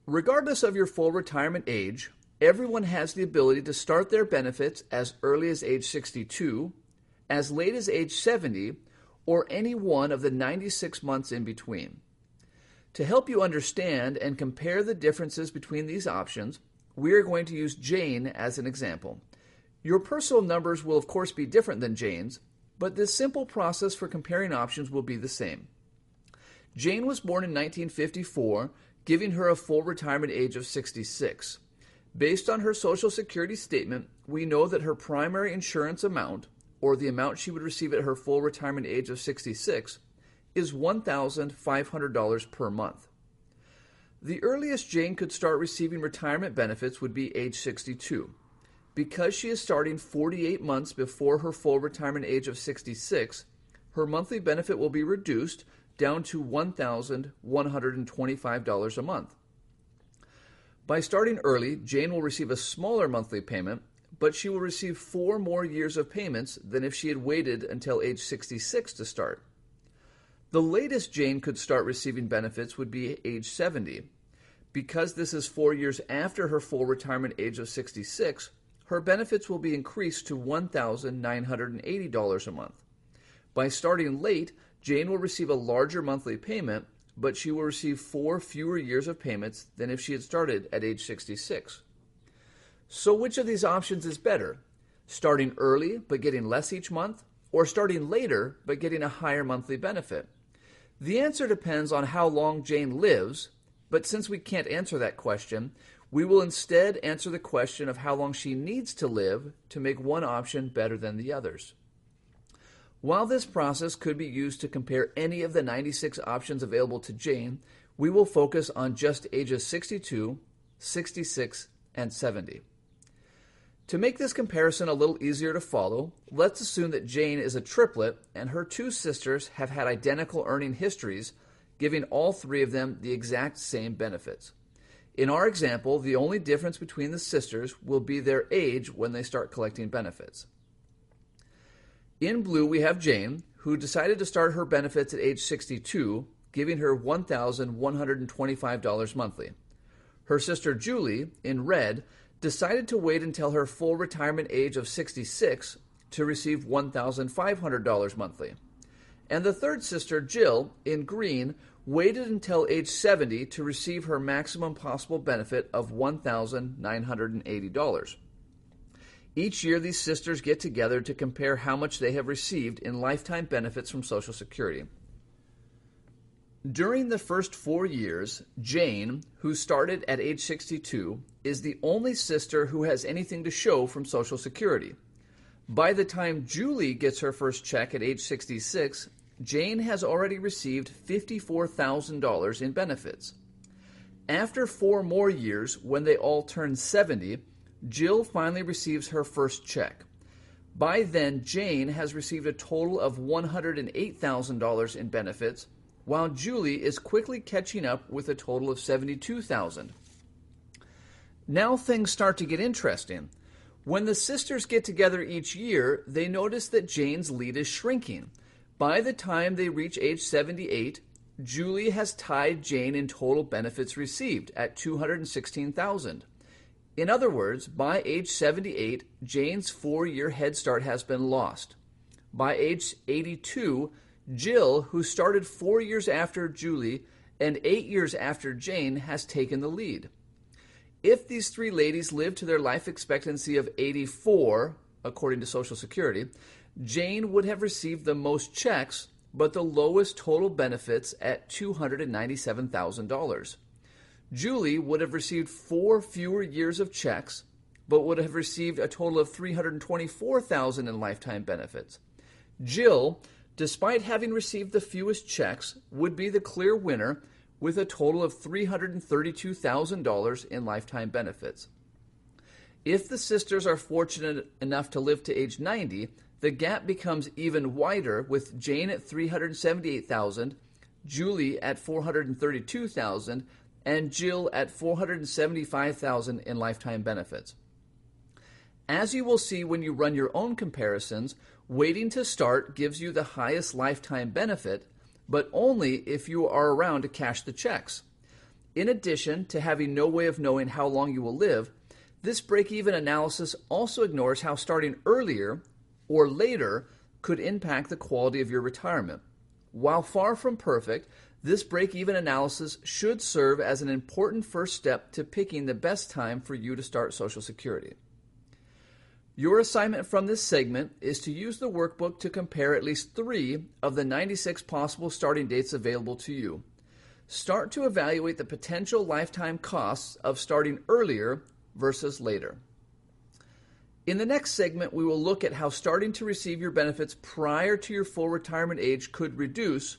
Regardless of your full retirement age, everyone has the ability to start their benefits as early as age 62, as late as age 70, or any one of the 96 months in between. To help you understand and compare the differences between these options, we are going to use Jane as an example. Your personal numbers will of course be different than Jane's, but this simple process for comparing options will be the same. Jane was born in 1954, giving her a full retirement age of 66. Based on her Social Security statement, we know that her primary insurance amount, or the amount she would receive at her full retirement age of 66, is $1,500 per month. The earliest Jane could start receiving retirement benefits would be age 62. Because she is starting 48 months before her full retirement age of 66, her monthly benefit will be reduced down to $1,125 a month. By starting early, Jane will receive a smaller monthly payment, but she will receive 4 more years of payments than if she had waited until age 66 to start. The latest Jane could start receiving benefits would be age 70. Because this is 4 years after her full retirement age of 66, her benefits will be increased to $1,980 a month. By starting late, Jane will receive a larger monthly payment, but she will receive 4 fewer years of payments than if she had started at age 66. So which of these options is better? Starting early but getting less each month, or starting later but getting a higher monthly benefit? The answer depends on how long Jane lives, but since we can't answer that question, we will instead answer the question of how long she needs to live to make one option better than the others. While this process could be used to compare any of the 96 options available to Jane, we will focus on just ages 62, 66, and 70. To make this comparison a little easier to follow, let's assume that Jane is a triplet and her 2 sisters have had identical earning histories, giving all 3 of them the exact same benefits. In our example, the only difference between the sisters will be their age when they start collecting benefits. In blue, we have Jane, who decided to start her benefits at age 62, giving her $1,125 monthly. Her sister Julie, in red, decided to wait until her full retirement age of 66 to receive $1,500 monthly. And the third sister, Jill, in green, waited until age 70 to receive her maximum possible benefit of $1,980. Each year, these sisters get together to compare how much they have received in lifetime benefits from Social Security. During the first 4 years, Jane, who started at age 62, is the only sister who has anything to show from Social Security. By the time Julie gets her first check at age 66, Jane has already received $54,000 in benefits. After 4 more years, when they all turn 70, Jill finally receives her first check. By then, Jane has received a total of $108,000 in benefits, while Julie is quickly catching up with a total of $72,000. Now things start to get interesting. When the sisters get together each year, they notice that Jane's lead is shrinking. By the time they reach age 78, Julie has tied Jane in total benefits received at $216,000. In other words, by age 78, Jane's 4-year head start has been lost. By age 82, Jill, who started 4 years after Julie and 8 years after Jane, has taken the lead. If these 3 ladies live to their life expectancy of 84, according to Social Security, Jane would have received the most checks, but the lowest total benefits at $297,000. Julie would have received 4 fewer years of checks, but would have received a total of $324,000 in lifetime benefits. Jill, despite having received the fewest checks, would be the clear winner with a total of $332,000 in lifetime benefits. If the sisters are fortunate enough to live to age 90, the gap becomes even wider, with Jane at $378,000, Julie at $432,000, and Jill at $475,000 in lifetime benefits. As you will see when you run your own comparisons, waiting to start gives you the highest lifetime benefit, but only if you are around to cash the checks. In addition to having no way of knowing how long you will live, this break-even analysis also ignores how starting earlier or later could impact the quality of your retirement. While far from perfect, this break-even analysis should serve as an important first step to picking the best time for you to start Social Security. Your assignment from this segment is to use the workbook to compare at least 3 of the 96 possible starting dates available to you. Start to evaluate the potential lifetime costs of starting earlier versus later. In the next segment, we will look at how starting to receive your benefits prior to your full retirement age could reduce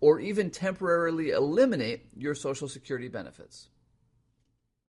or even temporarily eliminate your Social Security benefits.